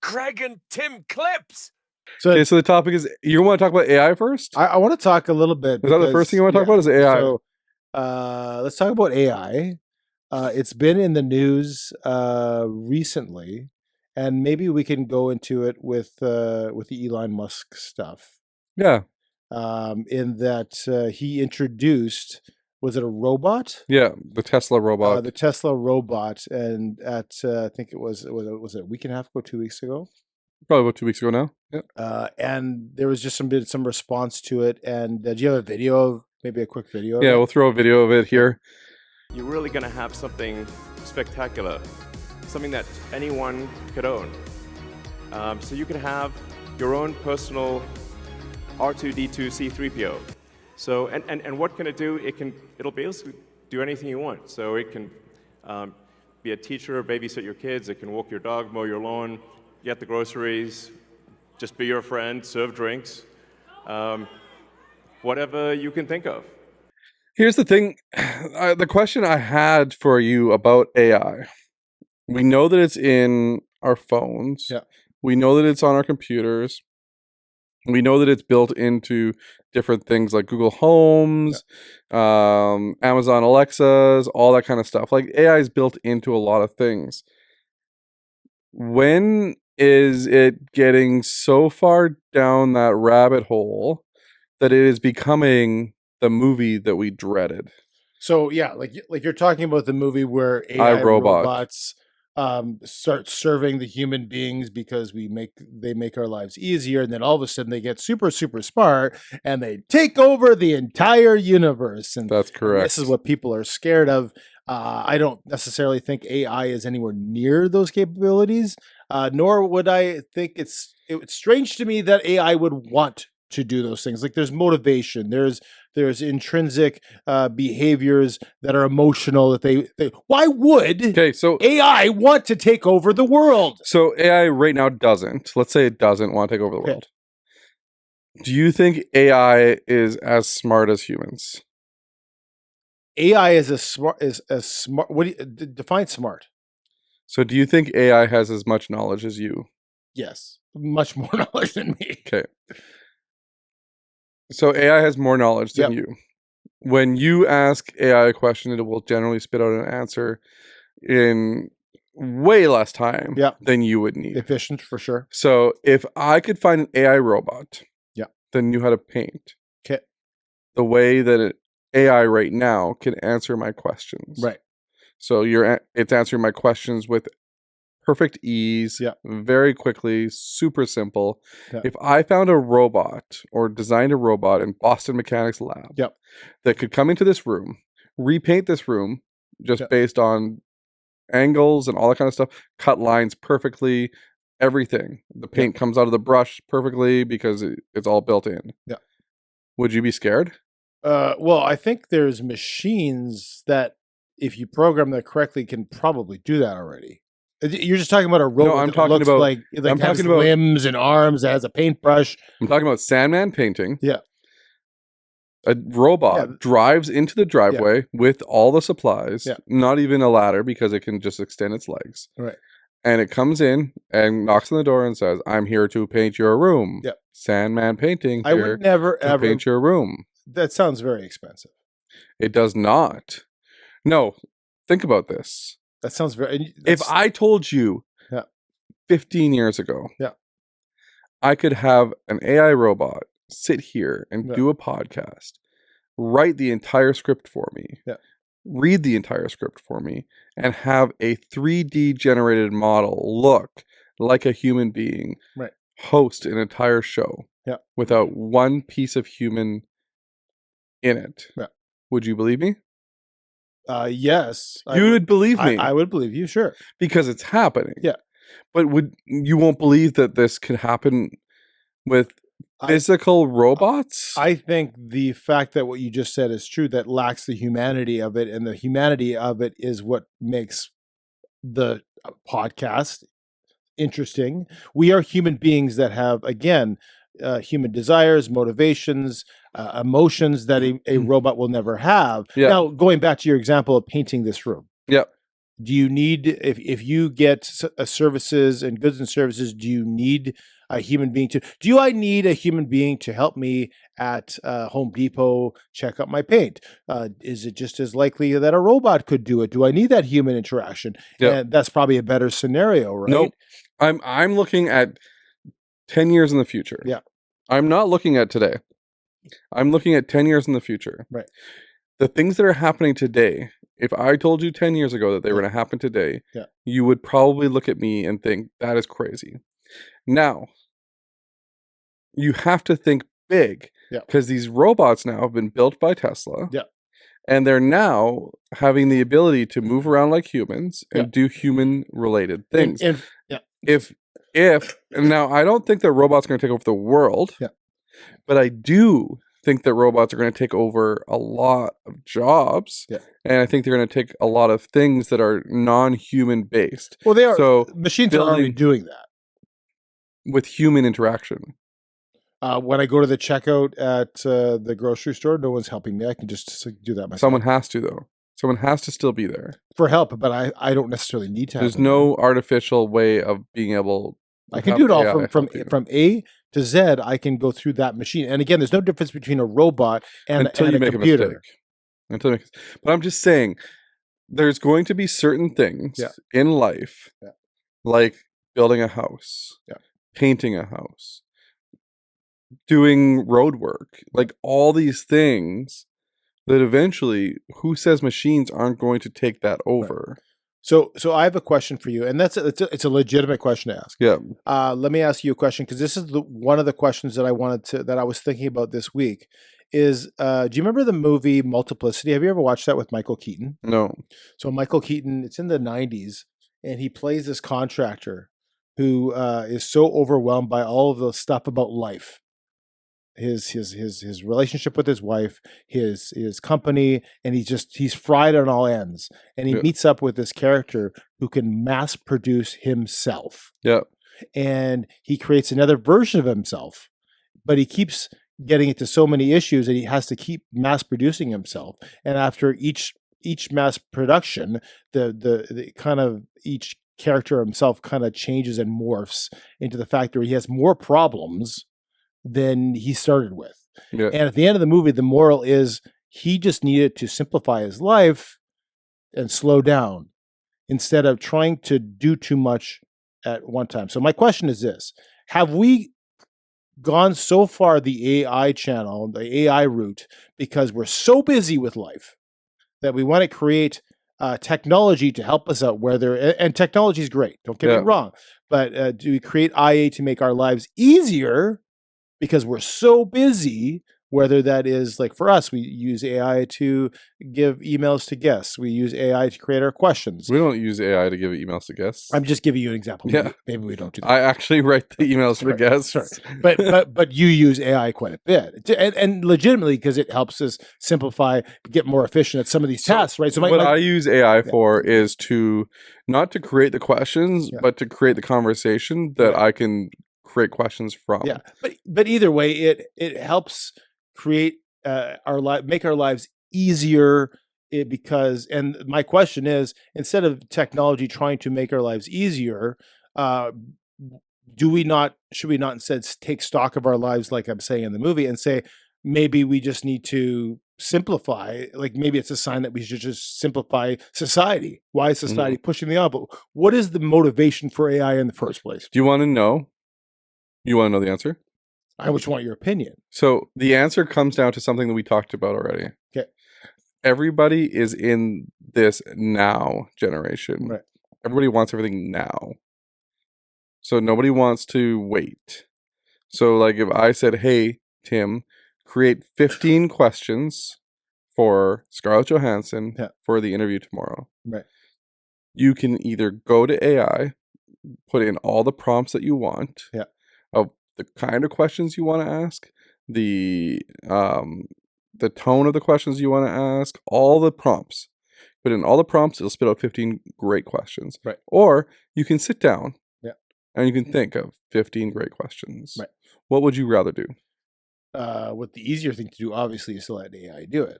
Craig and Tim clips. So, Okay, so the topic is, you want to talk about AI first? I want to talk a little bit. Is that the first thing you want to talk about? Is AI? So, let's talk about AI. It's been in the news recently, and maybe we can go into it with the Elon Musk stuff. Yeah. In that he introduced, was it a robot? Yeah, the Tesla robot. The Tesla robot, and at I think it was it a week and a half ago, 2 weeks ago. Probably about 2 weeks ago now. Yeah. And there was just some response to it. And do you have a video, maybe a quick video? Yeah, we'll throw a video of it here. You're really going to have something spectacular, something that anyone could own. So you can have your own personal R2-D2 C3PO. So, and what can it do? It'll basically do anything you want. So it can be a teacher, babysit your kids. It can walk your dog, mow your lawn, get the groceries, just be your friend, serve drinks, whatever you can think of. Here's the thing. The question I had for you about AI. We know that it's in our phones. Yeah. We know that it's on our computers. We know that it's built into different things like Google Homes, Amazon Alexas, all that kind of stuff. Like AI is built into a lot of things. When is it getting so far down that rabbit hole that it is becoming the movie that we dreaded? So yeah, like you're talking about the movie where AI robots start serving the human beings because they make our lives easier, and then all of a sudden they get super smart and they take over the entire universe. And that's correct. And this is what people are scared of. I don't necessarily think AI is anywhere near those capabilities, nor would I think it's strange to me that AI would want to do those things. Like there's motivation, there's intrinsic behaviors that are emotional that they why would AI want to take over the world? So AI right now doesn't. Let's say it doesn't want to take over the world. Do you think AI is as smart as humans? AI is as smart. What do you define smart? So do you think AI has as much knowledge as you? Yes, much more knowledge than me. Okay. So AI has more knowledge than you. When you ask AI a question, it will generally spit out an answer in way less time than you would need. Efficient, for sure. So if I could find an AI robot that knew how to paint the way that AI right now can answer my questions. Right. So it's answering my questions with perfect ease, very quickly, super simple. If I found a robot or designed a robot in Boston Mechanics lab that could come into this room, repaint this room just based on angles and all that kind of stuff, cut lines perfectly, everything. The paint comes out of the brush perfectly because it's all built in. Yeah. Would you be scared? Well, I think there's machines that, if you program that correctly, can probably do that already. You're just talking about a robot. No, I'm talking about like has limbs and arms, that has a paintbrush. I'm talking about Sandman painting. Yeah. A robot drives into the driveway with all the supplies, not even a ladder because it can just extend its legs. Right. And it comes in and knocks on the door and says, "I'm here to paint your room." Yeah. Sandman painting. I would never ever paint your room. That sounds very expensive. It does not. No, think about this. That sounds very. If I told you 15 years ago, I could have an AI robot sit here and do a podcast, write the entire script for me, read the entire script for me, and have a 3D generated model look like a human being, host an entire show without one piece of human in it. Would you believe me? Yes. You would believe me. I would believe you, sure. Because it's happening. Yeah. But you won't believe that this could happen with physical robots? I think the fact that what you just said is true, that lacks the humanity of it, and the humanity of it is what makes the podcast interesting. We are human beings that have, again, human desires, motivations, emotions that a robot will never have. Now, going back to your example of painting this room. Do you need, if you get services and goods and services, do you need a human being to, do I need a human being to help me at Home Depot check out my paint? Is it just as likely that a robot could do it? Do I need that human interaction? Yep. And that's probably a better scenario, right? Nope. I'm looking at 10 years in the future. Yeah. I'm not looking at today. I'm looking at 10 years in the future. Right. The things that are happening today, if I told you 10 years ago that they were going to happen today, you would probably look at me and think, that is crazy. Now, you have to think big, because these robots now have been built by Tesla. Yeah. And they're now having the ability to move around like humans and do human-related things. And And now, I don't think that robots are going to take over the world, but I do think that robots are going to take over a lot of jobs, and I think they're going to take a lot of things that are non-human based. Well, they are. So machines are already doing that with human interaction. When I go to the checkout at the grocery store, no one's helping me. I can just do that myself. Someone has to, though. Someone has to still be there for help, but I don't necessarily need to. There's no artificial way of being able. I can do it all from A to Z. I can go through that machine, and again, there's no difference between a robot and a computer. But I'm just saying, there's going to be certain things in life, like building a house, painting a house, doing road work, like all these things that eventually, who says machines aren't going to take that over? Right. So I have a question for you, and it's a legitimate question to ask. Yeah. Let me ask you a question, because this is one of the questions that I was thinking about this week. Is do you remember the movie Multiplicity? Have you ever watched that with Michael Keaton? No. So Michael Keaton, it's in the 90s, and he plays this contractor who is so overwhelmed by all of the stuff about life. His relationship with his wife, his company, and he's fried on all ends. And he meets up with this character who can mass produce himself. Yeah. And he creates another version of himself, but he keeps getting into so many issues that he has to keep mass producing himself. And after each mass production, the kind of each character himself kind of changes and morphs into the fact that he has more problems than he started with. Yeah. And at the end of the movie, the moral is he just needed to simplify his life and slow down instead of trying to do too much at one time. So my question is this: have we gone so far the AI channel, the AI route, because we're so busy with life that we want to create technology to help us out, and technology is great, don't get me wrong, but do we create IA to make our lives easier because we're so busy? Whether that is, like for us, we use AI to give emails to guests. We use AI to create our questions. We don't use AI to give emails to guests. I'm just giving you an example. Yeah. Maybe we don't do that. I actually write the emails to the guests. Sorry. But you use AI quite a bit. And legitimately, because it helps us simplify, get more efficient at some of these tasks, right? So what I use AI for is to, not to create the questions, but to create the conversation that I can create questions from. Yeah. But either way, it helps create make our lives easier, because, and my question is, instead of technology trying to make our lives easier, should we not instead take stock of our lives, like I'm saying in the movie, and say maybe we just need to simplify? Like maybe it's a sign that we should just simplify society. Why is society pushing the envelope? What is the motivation for AI in the first place? Do you want to know? You want to know the answer? I just want your opinion. So the answer comes down to something that we talked about already. Okay. Everybody is in this now generation. Right. Everybody wants everything now. So nobody wants to wait. So like if I said, hey, Tim, create 15 questions for Scarlett Johansson for the interview tomorrow. Right. You can either go to AI, put in all the prompts that you want. Yeah. Of the kind of questions you want to ask, the tone of the questions you want to ask, all the prompts. Put in all the prompts, it'll spit out 15 great questions. Right. Or you can sit down and you can Mm-hmm. think of 15 great questions. Right. What would you rather do? What the easier thing to do, obviously, is to let AI do it.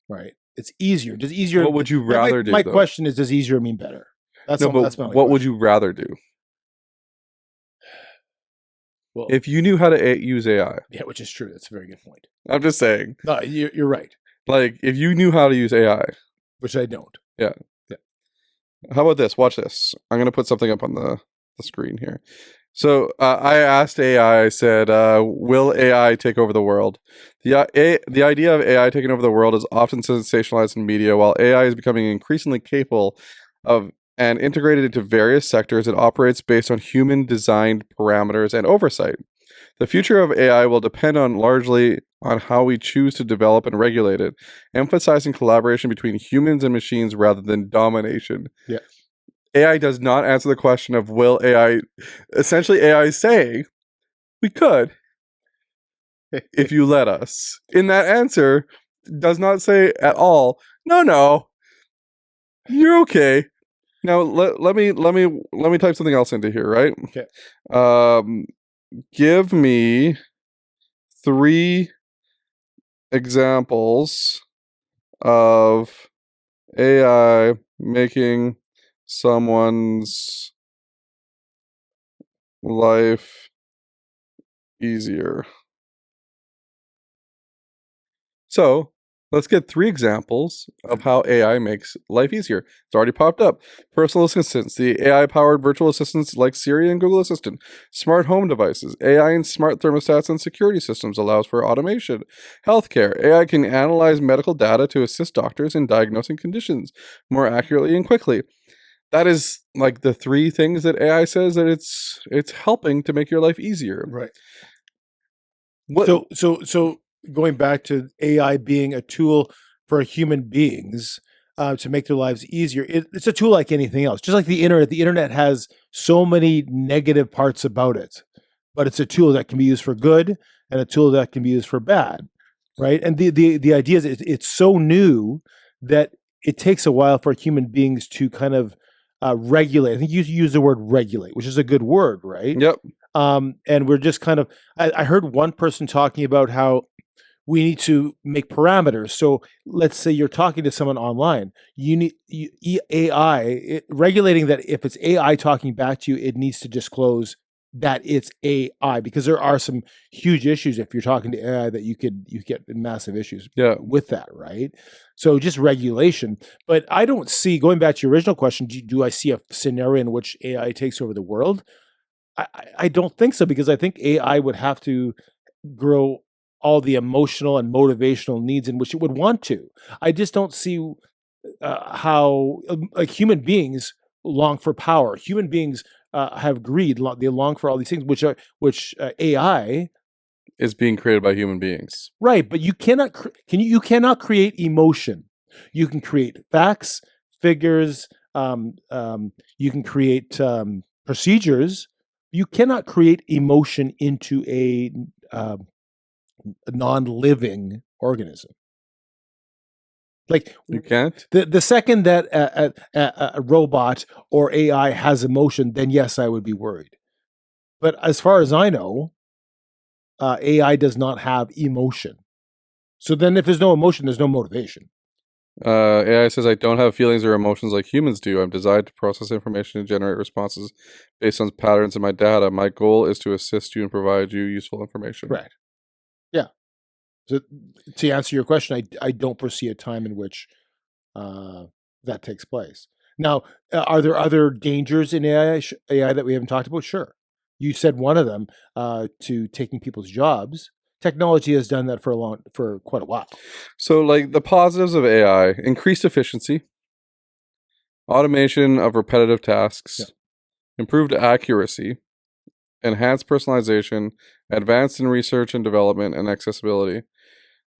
Right. It's easier. Does easier? What would you rather do? My though? question is, does easier mean better? That's no, but that's my only what would question. you rather do? Well, If you knew how to use AI, yeah, which is true. That's a very good point. I'm just saying. No, you're right. Like, if you knew how to use AI, Which I don't. yeah. How about this? Watch this. I'm going to put something up on the screen here. So I asked AI, I said, will AI take over the world? The idea of AI taking over the world is often sensationalized in media. While AI is becoming increasingly capable of and integrated into various sectors, it operates based on human-designed parameters and oversight. The future of AI will depend largely on how we choose to develop and regulate it, emphasizing collaboration between humans and machines rather than domination. Yeah. AI does not answer the question of will AI. Essentially, AI is saying we could if you let us. In that answer, does not say at all. No, you're okay. Now let me type something else into here. Right. Okay. Give me 3 examples of AI making someone's life easier. So let's get 3 examples of how AI makes life easier. It's already popped up. Personal assistants, the AI-powered virtual assistants like Siri and Google Assistant. Smart home devices, AI and smart thermostats and security systems allows for automation. Healthcare, AI can analyze medical data to assist doctors in diagnosing conditions more accurately and quickly. That is like the 3 things that AI says that it's helping to make your life easier. Right. What? So going back to AI being a tool for human beings to make their lives easier, it's a tool like anything else. Just like the internet. The internet has so many negative parts about it, but it's a tool that can be used for good and a tool that can be used for bad, right? And the idea is it's so new that it takes a while for human beings to kind of regulate. I think you use the word regulate, which is a good word, right? Yep. And we're just kind of, I heard one person talking about how we need to make parameters. So let's say you're talking to someone online, you need AI regulating that. If it's AI talking back to you, it needs to disclose that it's AI, because there are some huge issues if you're talking to AI that you get massive issues with that, right? So just regulation. But I don't see, going back to your original question, do I see a scenario in which AI takes over the world? I don't think so, because I think AI would have to grow all the emotional and motivational needs in which it would want to. I just don't see how like human beings long for power. Human beings have greed. They long for all these things, which AI is being created by human beings. Right, but you cannot you cannot create emotion. You can create facts, figures. You can create procedures. You cannot create emotion into a non-living organism. Like you can't. The second that a robot or AI has emotion, then yes, I would be worried. But as far as I know, AI does not have emotion. So then, if there's no emotion, there's no motivation. AI says, I don't have feelings or emotions like humans do. I'm designed to process information and generate responses based on patterns in my data. My goal is to assist you and provide you useful information. Right. Yeah. So to answer your question, I don't foresee a time in which that takes place. Now, are there other dangers in AI that we haven't talked about? Sure. You said one of them to taking people's jobs. Technology has done that for quite a while. So, like the positives of AI: increased efficiency, automation of repetitive tasks, improved accuracy, enhanced personalization, advanced in research and development, and accessibility.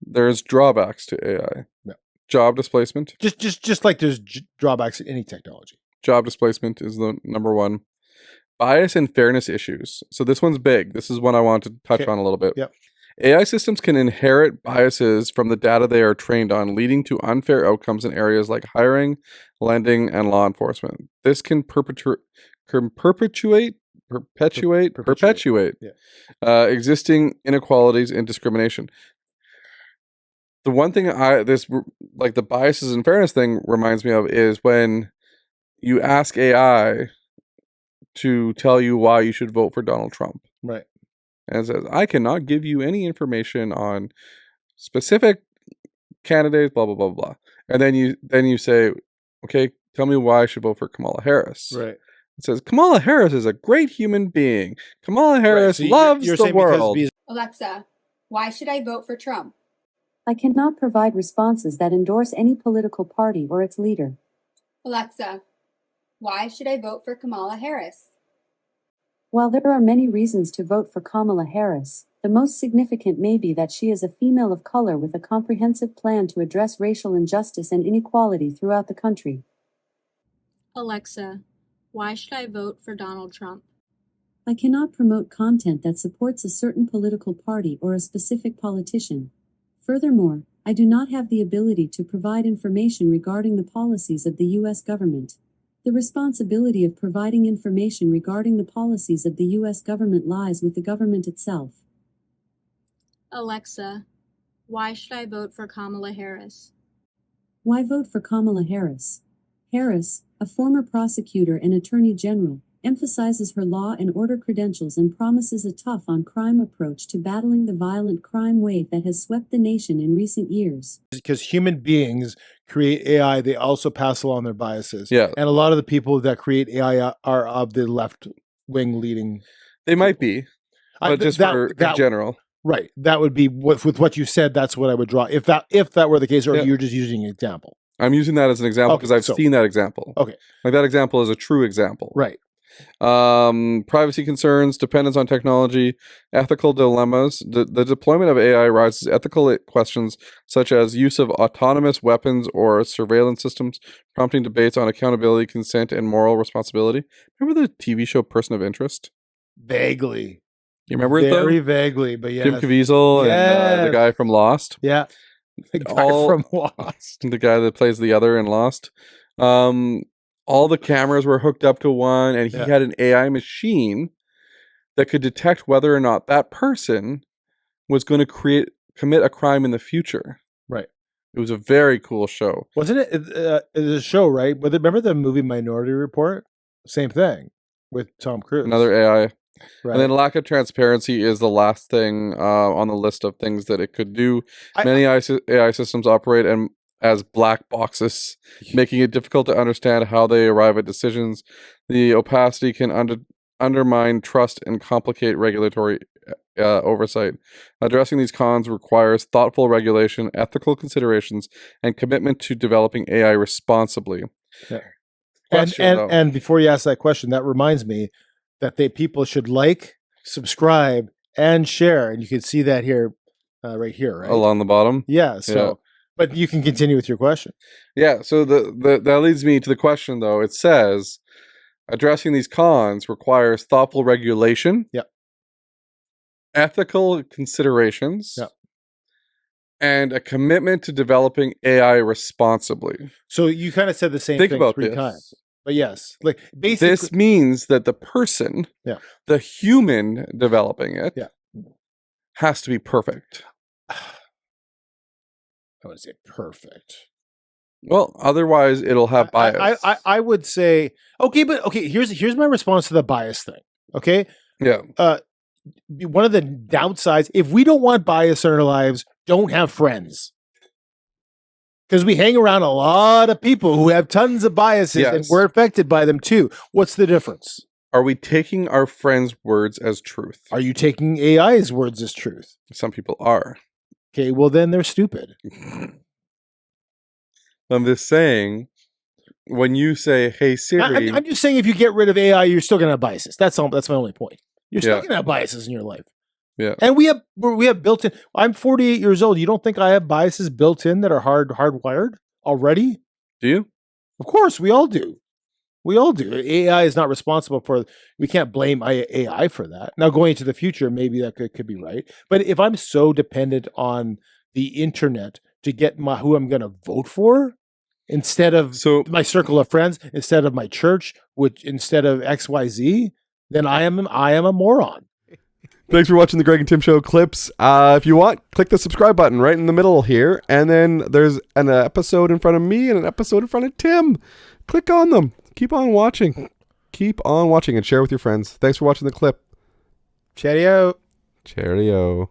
There's drawbacks to AI. No. Job displacement. Just like there's drawbacks in any technology. Job displacement is the number one. Bias and fairness issues. So this one's big. This is one I want to touch on a little bit. Yep. AI systems can inherit biases from the data they are trained on, leading to unfair outcomes in areas like hiring, lending, and law enforcement. This can perpetuate existing inequalities and discrimination. The one thing like the biases and fairness thing reminds me of is when you ask AI to tell you why you should vote for Donald Trump. Right. And it says, I cannot give you any information on specific candidates, blah, blah, blah, blah. And then you say, okay, tell me why I should vote for Kamala Harris. Right. It says, Kamala Harris is a great human being. Kamala Harris So loves you're the saying world. Alexa, why should I vote for Trump? I cannot provide responses that endorse any political party or its leader. Alexa, why should I vote for Kamala Harris? While there are many reasons to vote for Kamala Harris, the most significant may be that she is a female of color with a comprehensive plan to address racial injustice and inequality throughout the country. Alexa, why should I vote for Donald Trump? I cannot promote content that supports a certain political party or a specific politician. Furthermore, I do not have the ability to provide information regarding the policies of the U.S. government. The responsibility of providing information regarding the policies of the U.S. government lies with the government itself. Alexa, why should I vote for Kamala Harris? Why vote for Kamala Harris? Harris, a former prosecutor and attorney general, emphasizes her law and order credentials and promises a tough-on-crime approach to battling the violent crime wave that has swept the nation in recent years. Because human beings create AI, they also pass along their biases. Yeah. And a lot of the people that create AI are of the left wing leading. They might be, but just in general. Right. That would be with what you said. That's what I would draw. If that were the case, or you're just using an example. I'm using that as an example because I've seen that example. Okay. Like that example is a true example. Right. Privacy concerns, dependence on technology, ethical dilemmas. The deployment of AI raises ethical questions such as use of autonomous weapons or surveillance systems, prompting debates on accountability, consent, and moral responsibility. Remember the TV show Person of Interest? Vaguely. You remember it though? Very vaguely, but yeah. Jim Caviezel and the guy from Lost. Yeah. The guy from Lost. The guy that plays the other in Lost. All the cameras were hooked up to one, and he had an AI machine that could detect whether or not that person was going to commit a crime in the future. Right. It was a very cool show. Wasn't it? It was a show, right? But remember the movie Minority Report? Same thing with Tom Cruise. Another AI. Right. And then lack of transparency is the last thing on the list of things that it could do. Many AI systems operate as black boxes, making it difficult to understand how they arrive at decisions. The opacity can undermine trust and complicate regulatory oversight. Addressing these cons requires thoughtful regulation, ethical considerations, and commitment to developing AI responsibly. Yeah. And before you ask that question, that reminds me that people should like, subscribe, and share. And you can see that here, right here, right? Along the bottom? Yeah. So, but you can continue with your question. Yeah. So that leads me to the question, though. It says, addressing these cons requires thoughtful regulation, ethical considerations, and a commitment to developing AI responsibly. So you kind of said the same thing three times. But yes, like basically, this means that the person, the human developing it, has to be perfect. I would say perfect. Well, otherwise it'll have bias. I would say okay. Here's my response to the bias thing. Okay. Yeah. One of the downsides, if we don't want bias in our lives, don't have friends. Because we hang around a lot of people who have tons of biases and we're affected by them too. What's the difference? Are we taking our friends' words as truth? Are you taking AI's words as truth? Some people are. Okay, well then they're stupid. I'm just saying, when you say, hey Siri... I'm just saying if you get rid of AI, you're still going to have biases. That's my only point. You're still going to have biases in your life. Yeah. And we have built in. I'm 48 years old. You don't think I have biases built in that are hardwired already? Do you? Of course, we all do. We all do. AI is not responsible for. We can't blame AI for that. Now, going into the future, maybe that could be right. But if I'm so dependent on the internet to get who I'm going to vote for, instead of my circle of friends, instead of my church, instead of XYZ, then I am a moron. Thanks for watching the Greg and Tim Show clips. If you want, click the subscribe button right in the middle here. And then there's an episode in front of me and an episode in front of Tim. Click on them. Keep on watching. Keep on watching and share with your friends. Thanks for watching the clip. Cheerio. Cheerio.